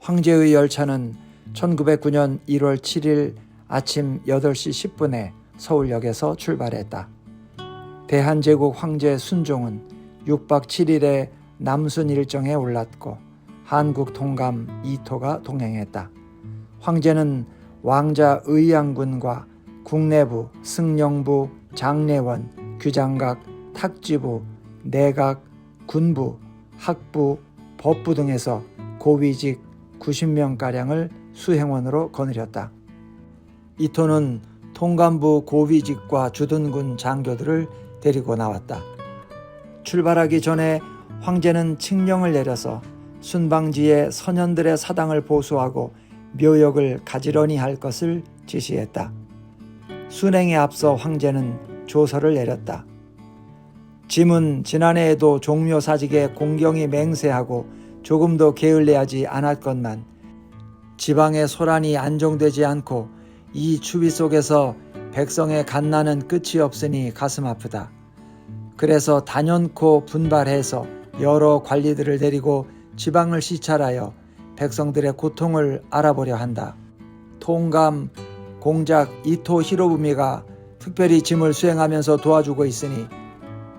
황제의 열차는 1909년 1월 7일 아침 8시 10분에 서울역에서 출발했다. 대한제국 황제 순종은 6박 7일의 남순 일정에 올랐고 한국 통감 이토가 동행했다. 황제는 왕자 의양군과 국내부, 승령부, 장례원, 규장각, 탁지부, 내각, 군부, 학부, 법부 등에서 고위직 90명가량을 수행원으로 거느렸다. 이토는 통감부 고위직과 주둔군 장교들을 데리고 나왔다. 출발하기 전에 황제는 칙령을 내려서 순방지에 선현들의 사당을 보수하고 묘역을 가지런히 할 것을 지시했다. 순행에 앞서 황제는 조서를 내렸다. 짐은 지난해에도 종묘사직에 공경이 맹세하고 조금도 게을리하지 않았건만 지방의 소란이 안정되지 않고 이 추위 속에서 백성의 갓난은 끝이 없으니 가슴 아프다. 그래서 단연코 분발해서 여러 관리들을 데리고 지방을 시찰하여 백성들의 고통을 알아보려 한다. 통감, 공작 이토 히로부미가 특별히 짐을 수행하면서 도와주고 있으니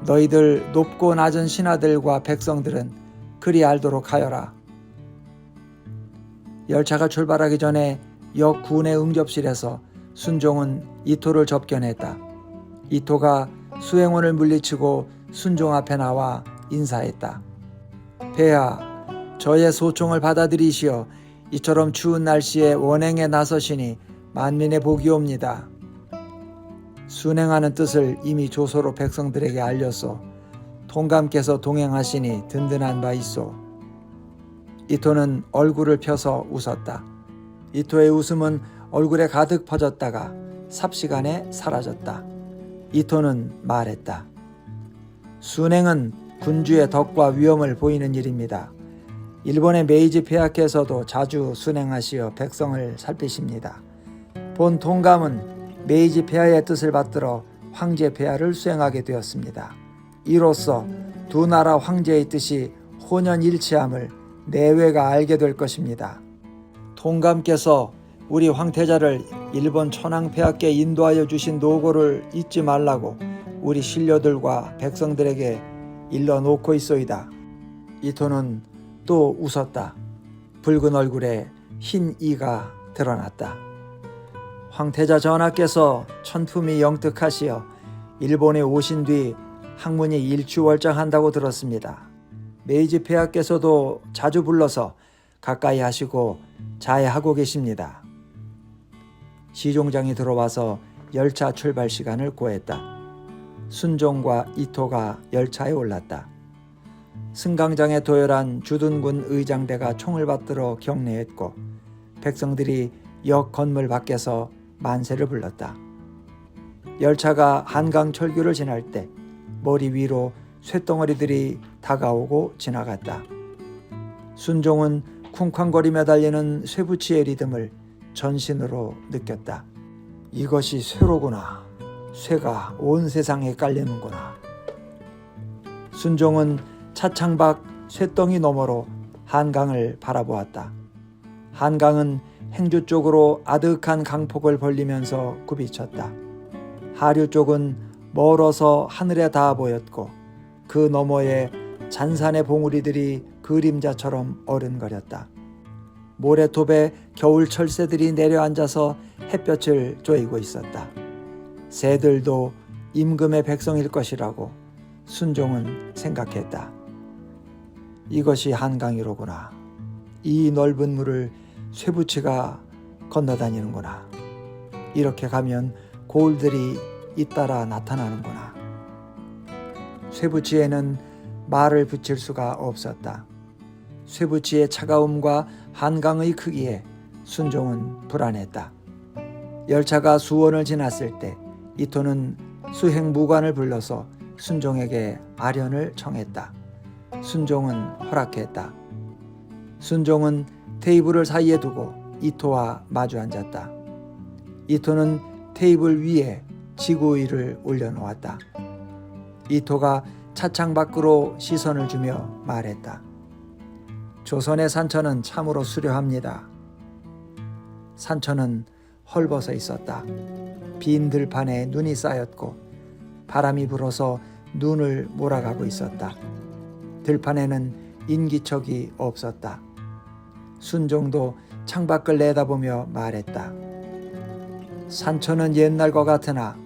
너희들 높고 낮은 신하들과 백성들은 그리 알도록 하여라. 열차가 출발하기 전에 역 군의 응접실에서 순종은 이토를 접견했다. 이토가 수행원을 물리치고 순종 앞에 나와 인사했다. 폐하, 저의 소총을 받아들이시어 이처럼 추운 날씨에 원행에 나서시니 만민의 복이옵니다. 순행하는 뜻을 이미 조서로 백성들에게 알렸소. 통감께서 동행하시니 든든한 바 있소. 이토는 얼굴을 펴서 웃었다. 이토의 웃음은 얼굴에 가득 퍼졌다가 삽시간에 사라졌다. 이토는 말했다. 순행은 군주의 덕과 위엄을 보이는 일입니다. 일본의 메이지 폐하께서도 자주 순행하시어 백성을 살피십니다. 본 통감은 메이지 폐하의 뜻을 받들어 황제 폐하를 수행하게 되었습니다. 이로써 두 나라 황제의 뜻이 혼연일치함을 내외가 알게 될 것입니다. 통감께서 우리 황태자를 일본 천황폐하께 인도하여 주신 노고를 잊지 말라고 우리 신료들과 백성들에게 일러놓고 있소이다. 이토는 또 웃었다. 붉은 얼굴에 흰 이가 드러났다. 황태자 전하께서 천품이 영특하시어 일본에 오신 뒤 학문이 일취월장한다고 들었습니다. 메이지 폐하께서도 자주 불러서 가까이 하시고 자해하고 계십니다. 시종장이 들어와서 열차 출발 시간을 고했다. 순종과 이토가 열차에 올랐다. 승강장에 도열한 주둔군 의장대가 총을 받들어 경례했고 백성들이 역 건물 밖에서 만세를 불렀다. 열차가 한강철교를 지날 때 머리 위로 쇳덩어리들이 다가오고 지나갔다. 순종은 쿵쾅거리며 달리는 쇠부치의 리듬을 전신으로 느꼈다. 이것이 쇠로구나. 쇠가 온 세상에 깔리는구나. 순종은 차창 밖 쇠덩이 너머로 한강을 바라보았다. 한강은 행주 쪽으로 아득한 강폭을 벌리면서 굽이쳤다. 하류 쪽은 멀어서 하늘에 닿아 보였고 그 너머에 잔산의 봉우리들이 그림자처럼 어른거렸다. 모래톱에 겨울 철새들이 내려앉아서 햇볕을 쬐이고 있었다. 새들도 임금의 백성일 것이라고 순종은 생각했다. 이것이 한강이로구나. 이 넓은 물을 쇠부치가 건너다니는구나. 이렇게 가면 고을들이 잇따라 나타나는구나. 쇠부치에는 말을 붙일 수가 없었다. 쇠부치의 차가움과 한강의 크기에 순종은 불안했다. 열차가 수원을 지났을 때 이토는 수행무관을 불러서 순종에게 아련을 청했다. 순종은 허락했다. 순종은 테이블을 사이에 두고 이토와 마주 앉았다. 이토는 테이블 위에 지구의를 올려놓았다. 이토가 차창 밖으로 시선을 주며 말했다. 조선의 산천은 참으로 수려합니다. 산천은 헐벗어 있었다. 빈 들판에 눈이 쌓였고 바람이 불어서 눈을 몰아가고 있었다. 들판에는 인기척이 없었다. 순종도 창밖을 내다보며 말했다. 산천은 옛날과 같으나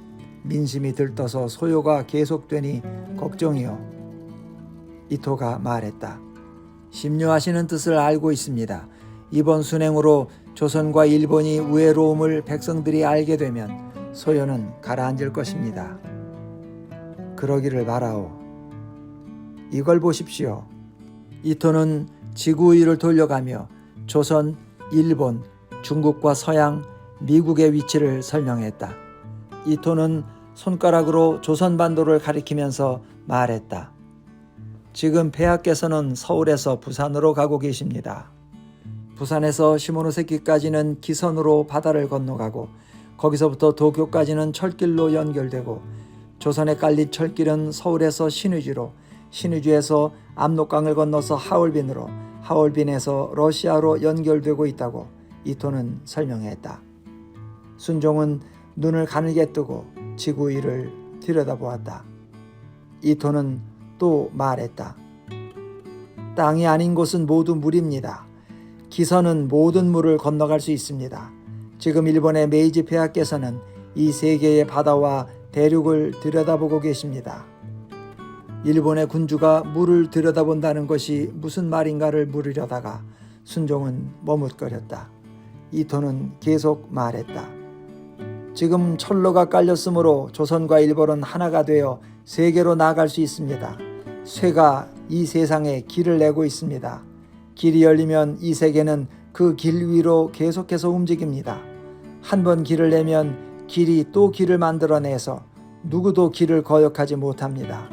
민심이 들떠서 소요가 계속되니 걱정이요. 이토가 말했다. 심려하시는 뜻을 알고 있습니다. 이번 순행으로 조선과 일본이 우애로움을 백성들이 알게 되면 소요는 가라앉을 것입니다. 그러기를 바라오. 이걸 보십시오. 이토는 지구위를 돌려가며 조선, 일본, 중국과 서양, 미국의 위치를 설명했다. 이토는 손가락으로 조선반도를 가리키면서 말했다. 지금 폐하께서는 서울에서 부산으로 가고 계십니다. 부산에서 시모노세키까지는 기선으로 바다를 건너가고 거기서부터 도쿄까지는 철길로 연결되고 조선에 깔린 철길은 서울에서 신의주로, 신의주에서 압록강을 건너서 하얼빈으로, 하얼빈에서 러시아로 연결되고 있다고 이토는 설명했다. 순종은 눈을 가늘게 뜨고 지구 위를 들여다보았다. 이토는 또 말했다. 땅이 아닌 곳은 모두 물입니다. 기선은 모든 물을 건너갈 수 있습니다. 지금 일본의 메이지 폐하께서는 이 세계의 바다와 대륙을 들여다보고 계십니다. 일본의 군주가 물을 들여다본다는 것이 무슨 말인가를 물으려다가 순종은 머뭇거렸다. 이토는 계속 말했다. 지금 철로가 깔렸으므로 조선과 일본은 하나가 되어 세계로 나아갈 수 있습니다. 쇠가 이 세상에 길을 내고 있습니다. 길이 열리면 이 세계는 그 길 위로 계속해서 움직입니다. 한 번 길을 내면 길이 또 길을 만들어내서 누구도 길을 거역하지 못합니다.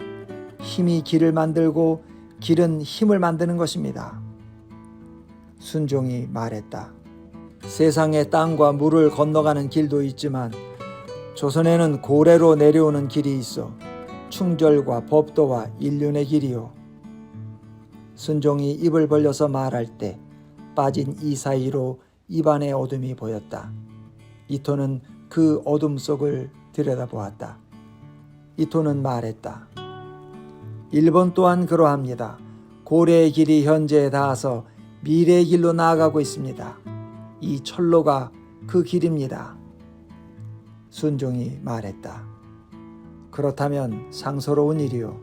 힘이 길을 만들고 길은 힘을 만드는 것입니다. 순종이 말했다. 세상에 땅과 물을 건너가는 길도 있지만 조선에는 고래로 내려오는 길이 있어 충절과 법도와 인륜의 길이요. 순종이 입을 벌려서 말할 때 빠진 이 사이로 입안의 어둠이 보였다. 이토는 그 어둠 속을 들여다보았다. 이토는 말했다. 일본 또한 그러합니다. 고래의 길이 현재에 닿아서 미래의 길로 나아가고 있습니다. 이 철로가 그 길입니다. 순종이 말했다. 그렇다면 상서로운 일이요.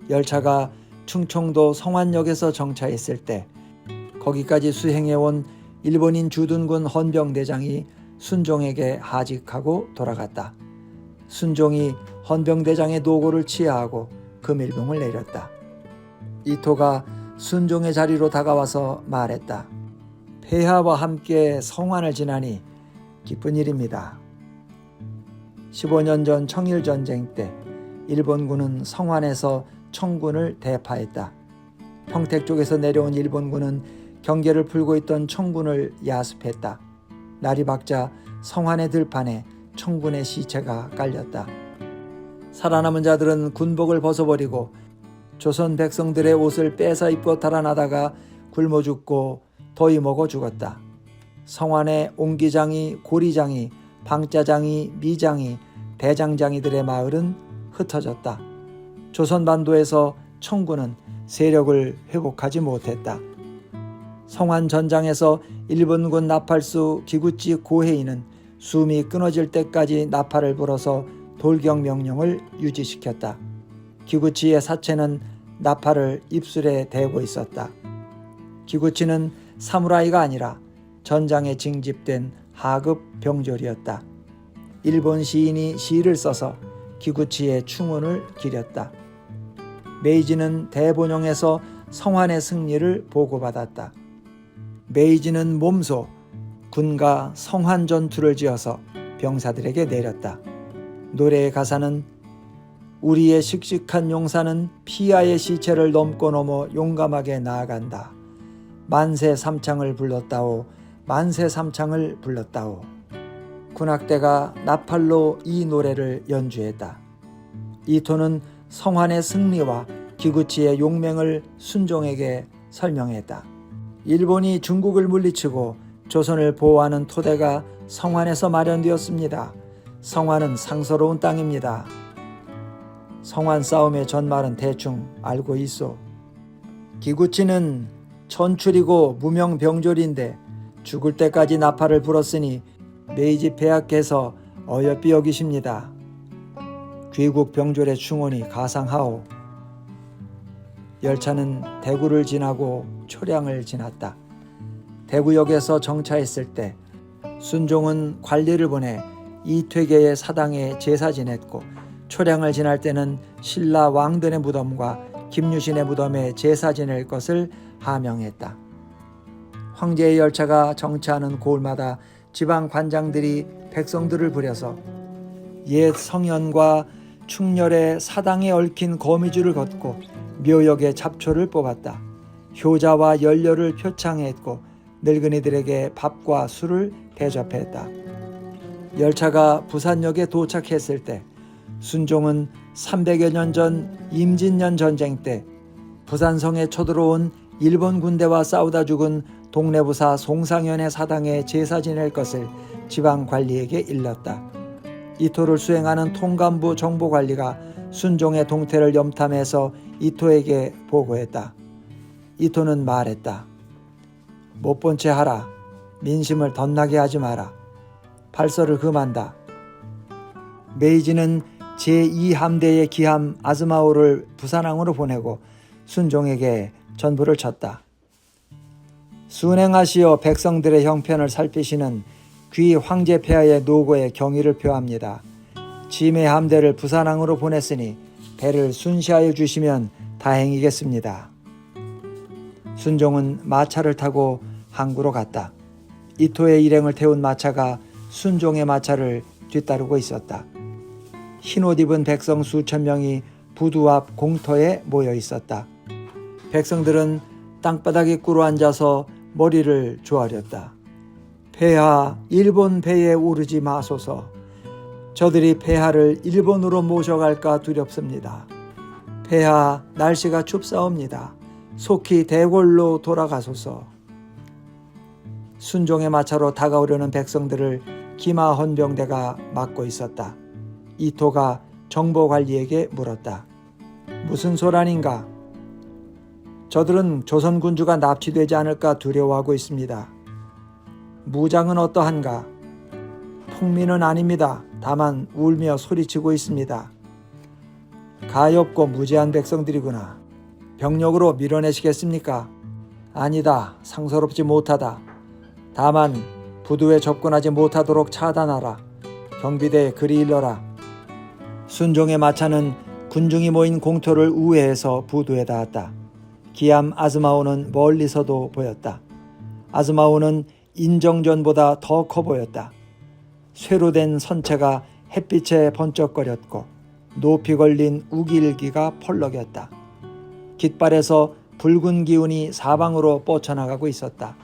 열차가 충청도 성안역에서 정차했을 때 거기까지 수행해온 일본인 주둔군 헌병대장이 순종에게 하직하고 돌아갔다. 순종이 헌병대장의 노고를 치하하고 금일봉을 내렸다. 이토가 순종의 자리로 다가와서 말했다. 폐하와 함께 성안을 지나니 기쁜 일입니다. 15년 전 청일전쟁 때 일본군은 성안에서 청군을 대파했다. 평택 쪽에서 내려온 일본군은 경계를 풀고 있던 청군을 야습했다. 날이 밝자 성안의 들판에 청군의 시체가 깔렸다. 살아남은 자들은 군복을 벗어버리고 조선 백성들의 옷을 뺏어 입고 달아나다가 굶어 죽고 더위 먹어 죽었다. 성안의 옹기장이, 고리장이, 방짜장이, 미장이, 대장장이들의 마을은 흩어졌다. 조선반도에서 청군은 세력을 회복하지 못했다. 성안 전장에서 일본군 나팔수 기구치 고해이는 숨이 끊어질 때까지 나팔을 불어서 돌격 명령을 유지시켰다. 기구치의 사체는 나팔을 입술에 대고 있었다. 기구치는 사무라이가 아니라 전장에 징집된 하급 병졸이었다. 일본 시인이 시를 써서 기구치의 충운을 기렸다. 메이지는 대본영에서 성안의 승리를 보고받았다. 메이지는 몸소 군가 성환 전투를 지어서 병사들에게 내렸다. 노래의 가사는 우리의 씩씩한 용사는 피아의 시체를 넘고 넘어 용감하게 나아간다. 만세 삼창을 불렀다오. 만세 삼창을 불렀다오. 군악대가 나팔로 이 노래를 연주했다. 이토는 성환의 승리와 기구치의 용맹을 순종에게 설명했다. 일본이 중국을 물리치고 조선을 보호하는 토대가 성안에서 마련되었습니다. 성안은 상서로운 땅입니다. 성안 싸움의 전말은 대충 알고 있어. 기구치는 천출이고 무명병졸인데 죽을 때까지 나팔을 불었으니 메이지 폐하께서 어여삐 여기십니다. 귀국 병졸의 충원이 가상하오. 열차는 대구를 지나고 초량을 지났다. 대구역에서 정차했을 때 순종은 관리를 보내 이퇴계의 사당에 제사 지냈고, 초량을 지날 때는 신라 왕들의 무덤과 김유신의 무덤에 제사 지낼 것을 하명했다. 황제의 열차가 정차하는 고을마다 지방 관장들이 백성들을 부려서 옛 성현과 충렬의 사당에 얽힌 거미줄을 걷고 묘역의 잡초를 뽑았다. 효자와 연료를 표창했고 늙은이들에게 밥과 술을 대접했다. 열차가 부산역에 도착했을 때 순종은 300여 년 전 임진년 전쟁 때 부산성에 쳐들어온 일본 군대와 싸우다 죽은 동래부사 송상현의 사당에 제사 지낼 것을 지방관리에게 일렀다. 이토를 수행하는 통감부 정보관리가 순종의 동태를 염탐해서 이토에게 보고했다. 이토는 말했다. 못 본 채 하라. 민심을 덧나게 하지 마라. 발설을 금한다. 메이지는 제2함대의 기함 아즈마오를 부산항으로 보내고 순종에게 전부를 쳤다. 순행하시어 백성들의 형편을 살피시는 귀 황제 폐하의 노고에 경의를 표합니다. 짐의 함대를 부산항으로 보냈으니 배를 순시하여 주시면 다행이겠습니다. 순종은 마차를 타고 항구로 갔다. 이토의 일행을 태운 마차가 순종의 마차를 뒤따르고 있었다. 흰옷 입은 백성 수천 명이 부두 앞 공터에 모여 있었다. 백성들은 땅바닥에 꿇어 앉아서 머리를 조아렸다. 폐하, 일본 배에 오르지 마소서. 저들이 폐하를 일본으로 모셔갈까 두렵습니다. 폐하, 날씨가 춥사옵니다. 속히 대궐로 돌아가소서. 순종의 마차로 다가오려는 백성들을 기마 헌병대가 막고 있었다. 이토가 정보관리에게 물었다. 무슨 소란인가? 저들은 조선 군주가 납치되지 않을까 두려워하고 있습니다. 무장은 어떠한가? 폭민은 아닙니다. 다만 울며 소리치고 있습니다. 가엾고 무지한 백성들이구나. 병력으로 밀어내시겠습니까? 아니다. 상서롭지 못하다. 다만 부두에 접근하지 못하도록 차단하라. 경비대에 그리 일러라. 순종의 마차는 군중이 모인 공터를 우회해서 부두에 닿았다. 기암 아즈마오는 멀리서도 보였다. 아즈마오는 인정전보다 더 커 보였다. 쇠로 된 선체가 햇빛에 번쩍거렸고 높이 걸린 우길기가 펄럭였다. 깃발에서 붉은 기운이 사방으로 뻗쳐나가고 있었다.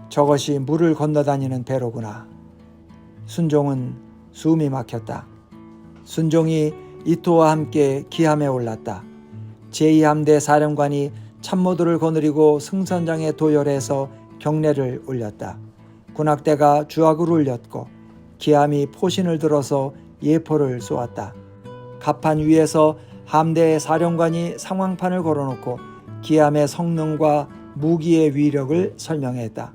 저것이 물을 건너다니는 배로구나. 순종은 숨이 막혔다. 순종이 이토와 함께 기함에 올랐다. 제2함대 사령관이 참모들을 거느리고 승선장에 도열해서 경례를 올렸다. 군악대가 주악을 울렸고 기함이 포신을 들어서 예포를 쏘았다. 갑판 위에서 함대의 사령관이 상황판을 걸어놓고 기함의 성능과 무기의 위력을 설명했다.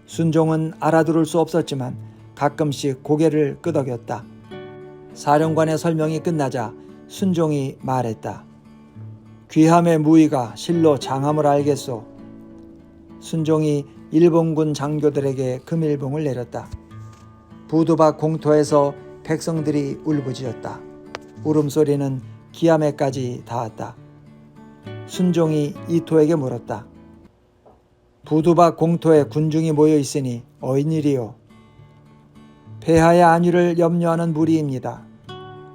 순종은 알아들을 수 없었지만 가끔씩 고개를 끄덕였다. 사령관의 설명이 끝나자 순종이 말했다. 귀함의 무의가 실로 장함을 알겠소. 순종이 일본군 장교들에게 금일봉을 내렸다. 부두 밖 공터에서 백성들이 울부짖었다. 울음소리는 기암에까지 닿았다. 순종이 이토에게 물었다. 부두 밖 공터에 군중이 모여 있으니 어인일이요. 폐하의 안위를 염려하는 무리입니다.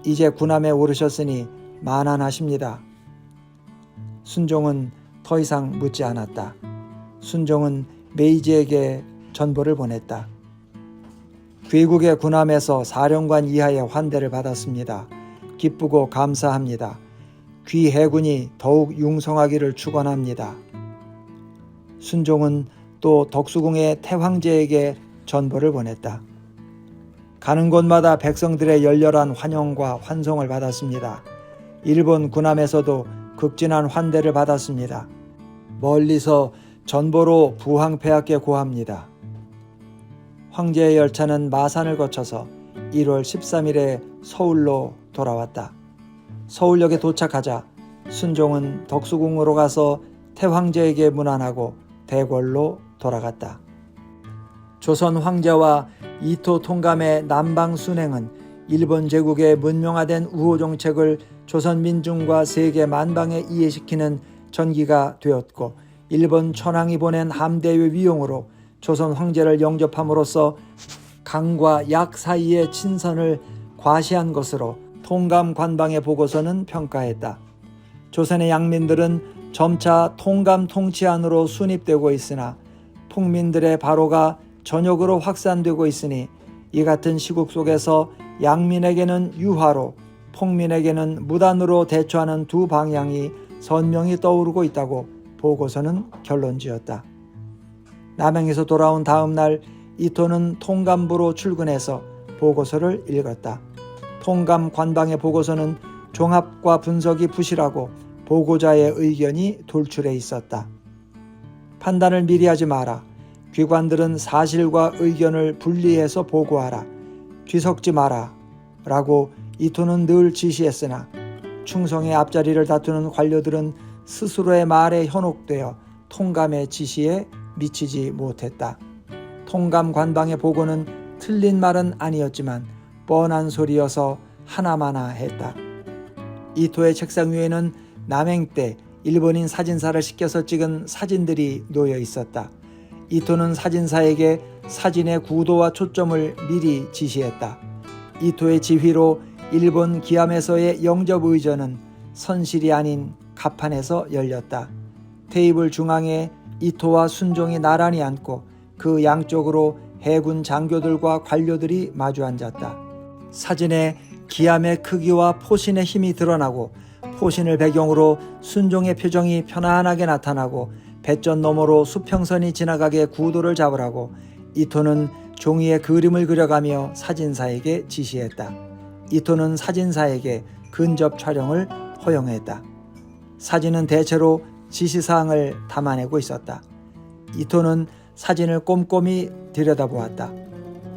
이제 군함에 오르셨으니 만안하십니다. 순종은 더 이상 묻지 않았다. 순종은 메이지에게 전보를 보냈다. 귀국의 군함에서 사령관 이하의 환대를 받았습니다. 기쁘고 감사합니다. 귀 해군이 더욱 융성하기를 축원합니다. 순종은 또 덕수궁의 태황제에게 전보를 보냈다. 가는 곳마다 백성들의 열렬한 환영과 환송을 받았습니다. 일본 군함에서도 극진한 환대를 받았습니다. 멀리서 전보로 부황폐하께 고합니다. 황제의 열차는 마산을 거쳐서 1월 13일에 서울로 돌아왔다. 서울역에 도착하자 순종은 덕수궁으로 가서 태황제에게 문안하고 대궐로 돌아갔다. 조선 황제와 이토 통감의 남방 순행은 일본 제국의 문명화된 우호 정책을 조선 민중과 세계 만방에 이해시키는 전기가 되었고, 일본 천황이 보낸 함대의 위용으로 조선 황제를 영접함으로써 강과 약 사이의 친선을 과시한 것으로 통감 관방의 보고서는 평가했다. 조선의 양민들은 점차 통감 통치 안으로 순입되고 있으나 풍민들의 바로가 전역으로 확산되고 있으니 이 같은 시국 속에서 양민에게는 유화로, 풍민에게는 무단으로 대처하는 두 방향이 선명히 떠오르고 있다고 보고서는 결론지었다. 남양에서 돌아온 다음 날 이토는 통감부로 출근해서 보고서를 읽었다. 통감 관방의 보고서는 종합과 분석이 부실하고 보고자의 의견이 돌출해 있었다. 판단을 미리 하지 마라. 귀관들은 사실과 의견을 분리해서 보고하라. 뒤섞지 마라. 라고 이토는 늘 지시했으나 충성의 앞자리를 다투는 관료들은 스스로의 말에 현혹되어 통감의 지시에 미치지 못했다. 통감 관방의 보고는 틀린 말은 아니었지만 뻔한 소리여서 하나마나 했다. 이토의 책상 위에는 남행 때 일본인 사진사를 시켜서 찍은 사진들이 놓여 있었다. 이토는 사진사에게 사진의 구도와 초점을 미리 지시했다. 이토의 지휘로 일본 기암에서의 영접 의전은 선실이 아닌 갑판에서 열렸다. 테이블 중앙에 이토와 순종이 나란히 앉고 그 양쪽으로 해군 장교들과 관료들이 마주 앉았다. 사진에 기암의 크기와 포신의 힘이 드러나고 포신을 배경으로 순종의 표정이 편안하게 나타나고 배전 너머로 수평선이 지나가게 구도를 잡으라고 이토는 종이에 그림을 그려가며 사진사에게 지시했다. 이토는 사진사에게 근접 촬영을 허용했다. 사진은 대체로 지시사항을 담아내고 있었다. 이토는 사진을 꼼꼼히 들여다보았다.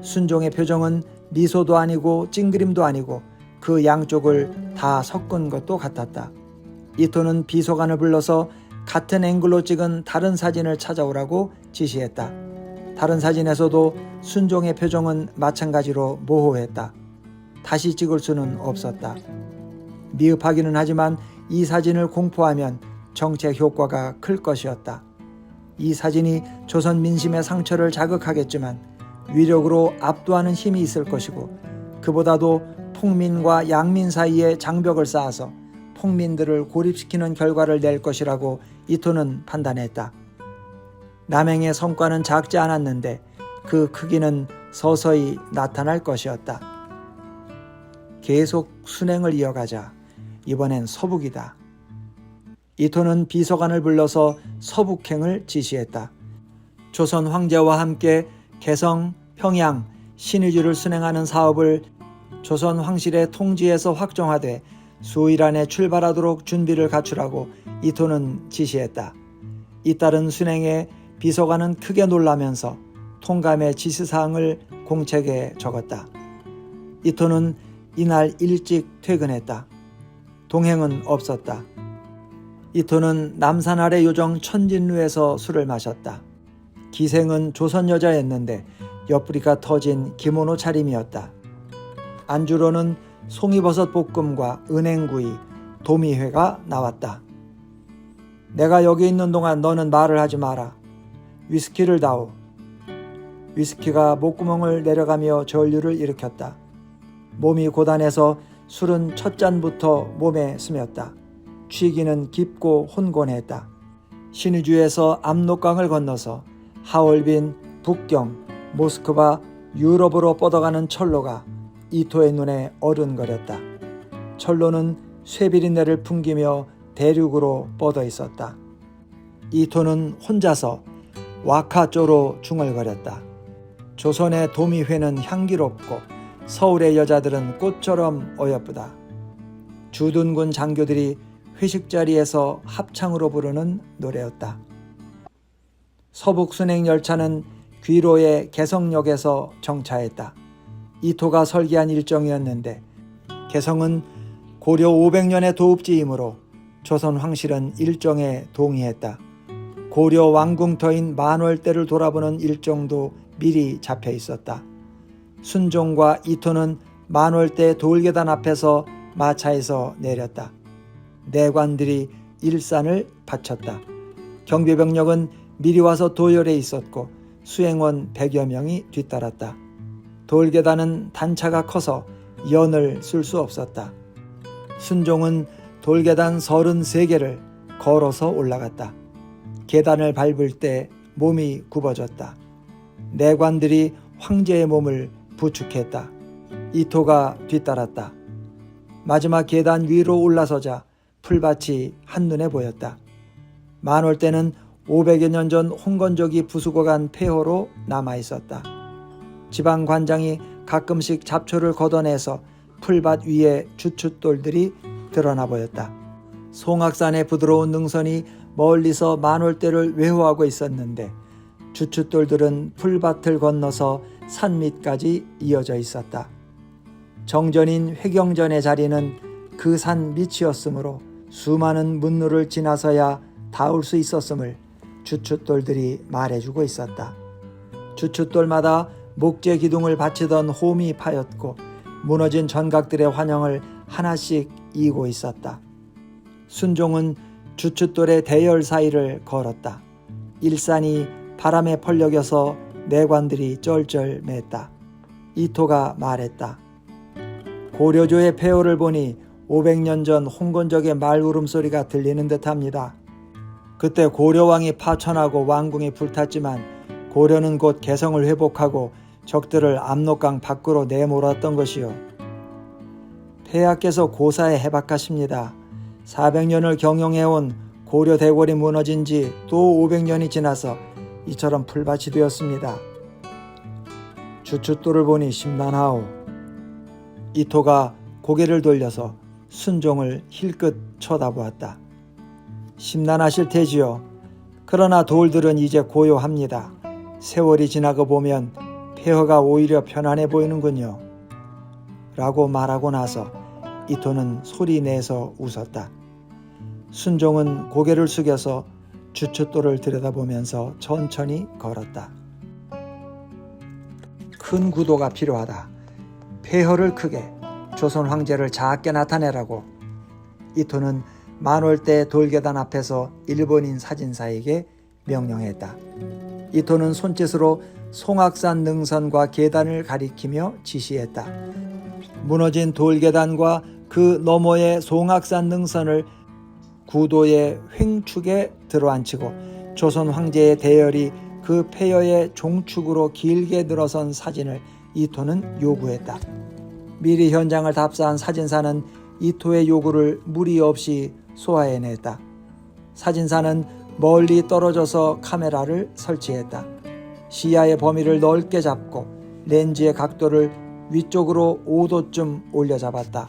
순종의 표정은 미소도 아니고 찡그림도 아니고 그 양쪽을 다 섞은 것도 같았다. 이토는 비서관을 불러서 같은 앵글로 찍은 다른 사진을 찾아오라고 지시했다. 다른 사진에서도 순종의 표정은 마찬가지로 모호했다. 다시 찍을 수는 없었다. 미흡하기는 하지만 이 사진을 공포하면 정책 효과가 클 것이었다. 이 사진이 조선 민심의 상처를 자극하겠지만 위력으로 압도하는 힘이 있을 것이고, 그보다도 풍민과 양민 사이에 장벽을 쌓아서 풍민들을 고립시키는 결과를 낼 것이라고 이토는 판단했다. 남행의 성과는 작지 않았는데 그 크기는 서서히 나타날 것이었다. 계속 순행을 이어가자. 이번엔 서북이다. 이토는 비서관을 불러서 서북행을 지시했다. 조선 황제와 함께 개성, 평양, 신의주를 순행하는 사업을 조선 황실의 통지에서 확정하되 수일 안에 출발하도록 준비를 갖추라고 이토는 지시했다. 잇따른 순행에 비서관은 크게 놀라면서 통감의 지시사항을 공책에 적었다. 이토는 이날 일찍 퇴근했다. 동행은 없었다. 이토는 남산 아래 요정 천진루에서 술을 마셨다. 기생은 조선 여자였는데 옆구리가 터진 기모노 차림이었다. 안주로는 송이버섯 볶음과 은행구이, 도미회가 나왔다. 내가 여기 있는 동안 너는 말을 하지 마라. 위스키를 다오. 위스키가 목구멍을 내려가며 전류를 일으켰다. 몸이 고단해서 술은 첫 잔부터 몸에 스몄다. 취기는 깊고 혼곤했다. 신의주에서 압록강을 건너서 하얼빈, 북경, 모스크바, 유럽으로 뻗어가는 철로가 이토의 눈에 어른거렸다. 철로는 쇠비린내를 풍기며 대륙으로 뻗어 있었다. 이토는 혼자서 와카쪼로 중얼거렸다. 조선의 도미회는 향기롭고 서울의 여자들은 꽃처럼 어여쁘다. 주둔군 장교들이 회식 자리에서 합창으로 부르는 노래였다. 서북 순행 열차는 귀로의 개성역에서 정차했다. 이토가 설계한 일정이었는데 개성은 고려 500년의 도읍지이므로 조선 황실은 일정에 동의했다. 고려 왕궁터인 만월대를 돌아보는 일정도 미리 잡혀 있었다. 순종과 이토는 만월대 돌계단 앞에서 마차에서 내렸다. 내관들이 일산을 바쳤다. 경비병력은 미리 와서 도열에 있었고 수행원 100여 명이 뒤따랐다. 돌계단은 단차가 커서 연을 쓸 수 없었다. 순종은 돌계단 33개를 걸어서 올라갔다. 계단을 밟을 때 몸이 굽어졌다. 내관들이 황제의 몸을 부축했다. 이토가 뒤따랐다. 마지막 계단 위로 올라서자 풀밭이 한눈에 보였다. 만월대는 500여 년 전 홍건적이 부수고 간 폐허로 남아있었다. 지방관장이 가끔씩 잡초를 걷어내서 풀밭 위에 주춧돌들이 드러나 보였다. 송악산의 부드러운 능선이 멀리서 만월대를 외호하고 있었는데 주춧돌들은 풀밭을 건너서 산 밑까지 이어져 있었다. 정전인 회경전의 자리는 그 산 밑이었으므로 수많은 문로를 지나서야 닿을 수 있었음을 주춧돌들이 말해주고 있었다. 주춧돌마다 목재 기둥을 받치던 홈이 파였고 무너진 전각들의 환영을 하나씩 이고 있었다. 순종은 주춧돌의 대열 사이를 걸었다. 일산이 바람에 펄럭여서 내관들이 쩔쩔맸다. 이토가 말했다. 고려조의 폐허를 보니 500년 전 홍건적의 말 울음소리가 들리는 듯합니다. 그때 고려왕이 파천하고 왕궁이 불탔지만 고려는 곧 개성을 회복하고 적들을 압록강 밖으로 내몰았던 것이요. 폐하께서 고사에 해박하십니다. 400년을 경영해온 고려 대궐이 무너진 지 또 500년이 지나서 이처럼 풀밭이 되었습니다. 주춧돌을 보니 심란하오. 이토가 고개를 돌려서 순종을 힐끗 쳐다보았다. 심란하실 테지요. 그러나 돌들은 이제 고요합니다. 세월이 지나고 보면 폐허가 오히려 편안해 보이는군요. 라고 말하고 나서 이토는 소리내서 웃었다. 순종은 고개를 숙여서 주춧돌을 들여다보면서 천천히 걸었다. 큰 구도가 필요하다. 폐허를 크게, 조선 황제를 작게 나타내라고 이토는 만월대 돌계단 앞에서 일본인 사진사에게 명령했다. 이토는 손짓으로 송악산 능선과 계단을 가리키며 지시했다. 무너진 돌계단과 그 너머의 송악산 능선을 구도의 횡축에 들어앉히고 조선 황제의 대열이 그 폐허의 종축으로 길게 늘어선 사진을 이토는 요구했다. 미리 현장을 답사한 사진사는 이토의 요구를 무리 없이 소화해냈다. 사진사는 멀리 떨어져서 카메라를 설치했다. 시야의 범위를 넓게 잡고 렌즈의 각도를 위쪽으로 5도쯤 올려잡았다.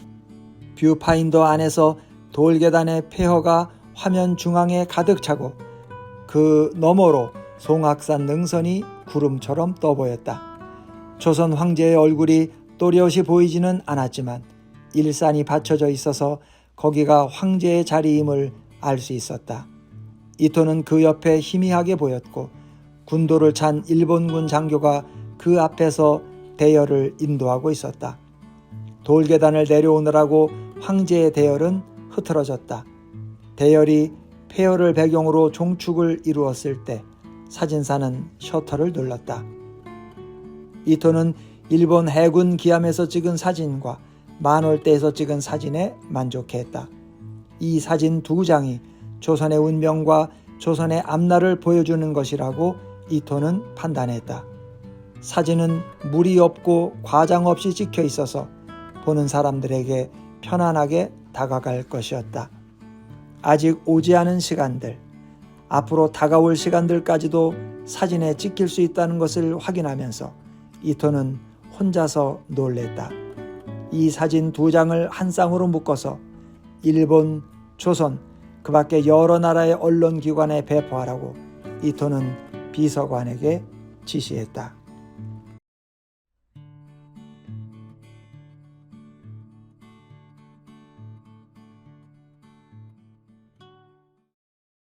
뷰파인더 안에서 돌계단의 폐허가 화면 중앙에 가득 차고 그 너머로 송악산 능선이 구름처럼 떠보였다. 조선 황제의 얼굴이 또렷이 보이지는 않았지만 일산이 받쳐져 있어서 거기가 황제의 자리임을 알 수 있었다. 이토는 그 옆에 희미하게 보였고 군도를 찬 일본군 장교가 그 앞에서 대열을 인도하고 있었다. 돌계단을 내려오느라고 황제의 대열은 흐트러졌다. 대열이 폐허를 배경으로 종축을 이루었을 때 사진사는 셔터를 눌렀다. 이토는 일본 해군 기함에서 찍은 사진과 만월대에서 찍은 사진에 만족했다. 이 사진 두 장이 조선의 운명과 조선의 앞날을 보여주는 것이라고 이토는 판단했다. 사진은 무리 없고 과장 없이 찍혀 있어서 보는 사람들에게 편안하게 다가갈 것이었다. 아직 오지 않은 시간들, 앞으로 다가올 시간들까지도 사진에 찍힐 수 있다는 것을 확인하면서 이토는 혼자서 놀랬다. 이 사진 2장을 한 쌍으로 묶어서 일본, 조선, 그 밖에 여러 나라의 언론기관에 배포하라고 이토는 비서관에게 지시했다.